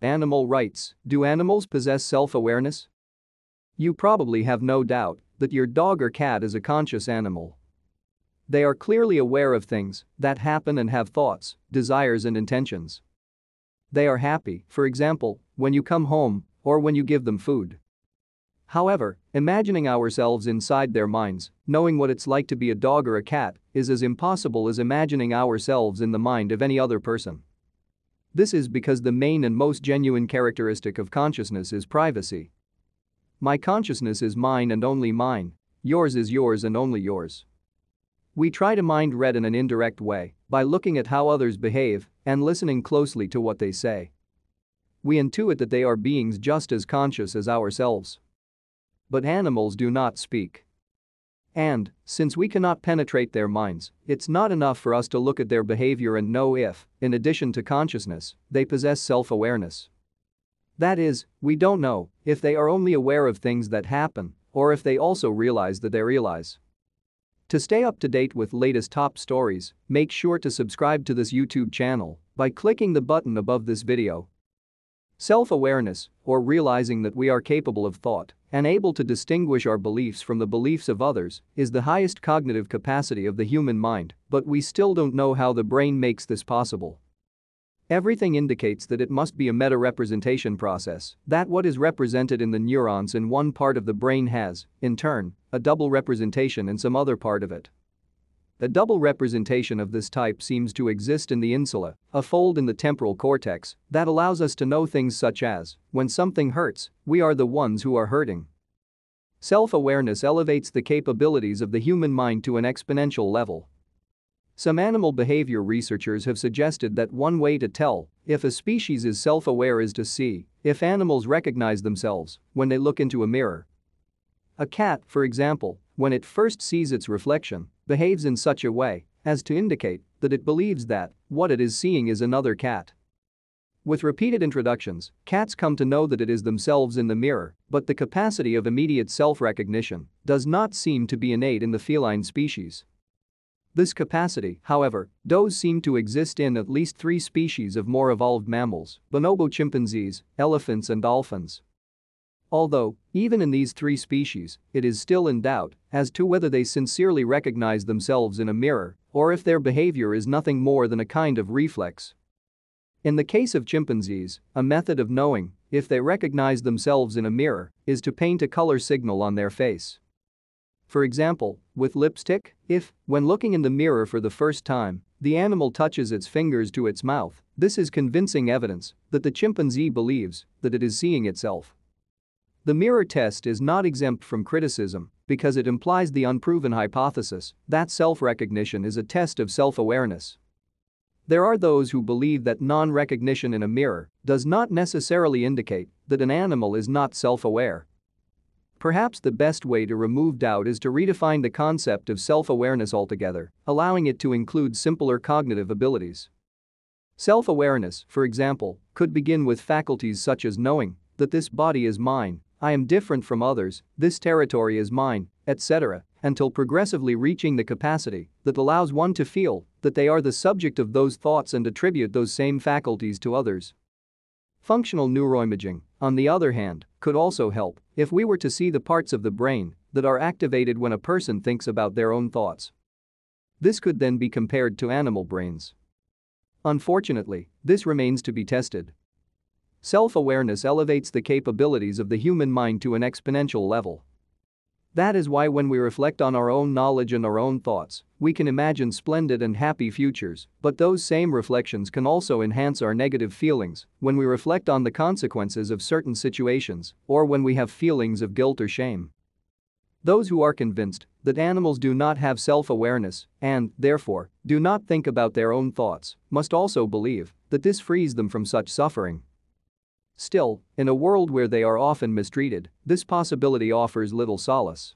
Animal rights. Do animals possess self-awareness? You probably have no doubt that your dog or cat is a conscious animal. They are clearly aware of things that happen and have thoughts, desires and intentions. They are happy, for example, when you come home or when you give them food. However, imagining ourselves inside their minds, knowing what it's like to be a dog or a cat, is as impossible as imagining ourselves in the mind of any other person. This is because the main and most genuine characteristic of consciousness is privacy. My consciousness is mine and only mine. Yours is yours and only yours. We try to mind read in an indirect way by looking at how others behave and listening closely to what they say. We intuit that they are beings just as conscious as ourselves. But animals do not speak. And, since we cannot penetrate their minds, it's not enough for us to look at their behavior and know if, in addition to consciousness, they possess self-awareness. That is, we don't know if they are only aware of things that happen or if they also realize that they realize. To stay up to date with latest top stories, make sure to subscribe to this YouTube channel by clicking the button above this video. Self-awareness, or realizing that we are capable of thought and able to distinguish our beliefs from the beliefs of others, is the highest cognitive capacity of the human mind, but we still don't know how the brain makes this possible. Everything indicates that it must be a meta-representation process, that what is represented in the neurons in one part of the brain has, in turn, a double representation in some other part of it. A double representation of this type seems to exist in the insula, a fold in the temporal cortex that allows us to know things such as, when something hurts, we are the ones who are hurting. Self-awareness elevates the capabilities of the human mind to an exponential level. Some animal behavior researchers have suggested that one way to tell if a species is self-aware is to see if animals recognize themselves when they look into a mirror. A cat, for example, when it first sees its reflection, behaves in such a way as to indicate that it believes that what it is seeing is another cat. With repeated introductions, cats come to know that it is themselves in the mirror, but the capacity of immediate self-recognition does not seem to be innate in the feline species. This capacity, however, does seem to exist in at least 3 species of more evolved mammals: bonobo chimpanzees, elephants and dolphins. Although, even in these 3 species, it is still in doubt as to whether they sincerely recognize themselves in a mirror or if their behavior is nothing more than a kind of reflex. In the case of chimpanzees, a method of knowing if they recognize themselves in a mirror is to paint a color signal on their face. For example, with lipstick, if, when looking in the mirror for the first time, the animal touches its fingers to its mouth, this is convincing evidence that the chimpanzee believes that it is seeing itself. The mirror test is not exempt from criticism because it implies the unproven hypothesis that self-recognition is a test of self-awareness. There are those who believe that non-recognition in a mirror does not necessarily indicate that an animal is not self-aware. Perhaps the best way to remove doubt is to redefine the concept of self-awareness altogether, allowing it to include simpler cognitive abilities. Self-awareness, for example, could begin with faculties such as knowing that this body is mine, I am different from others, this territory is mine, etc., until progressively reaching the capacity that allows one to feel that they are the subject of those thoughts and attribute those same faculties to others. Functional neuroimaging, on the other hand, could also help if we were to see the parts of the brain that are activated when a person thinks about their own thoughts. This could then be compared to animal brains. Unfortunately, this remains to be tested. Self-awareness elevates the capabilities of the human mind to an exponential level. That is why when we reflect on our own knowledge and our own thoughts, we can imagine splendid and happy futures, but those same reflections can also enhance our negative feelings when we reflect on the consequences of certain situations or when we have feelings of guilt or shame. Those who are convinced that animals do not have self-awareness and, therefore, do not think about their own thoughts must also believe that this frees them from such suffering. Still, in a world where they are often mistreated, this possibility offers little solace.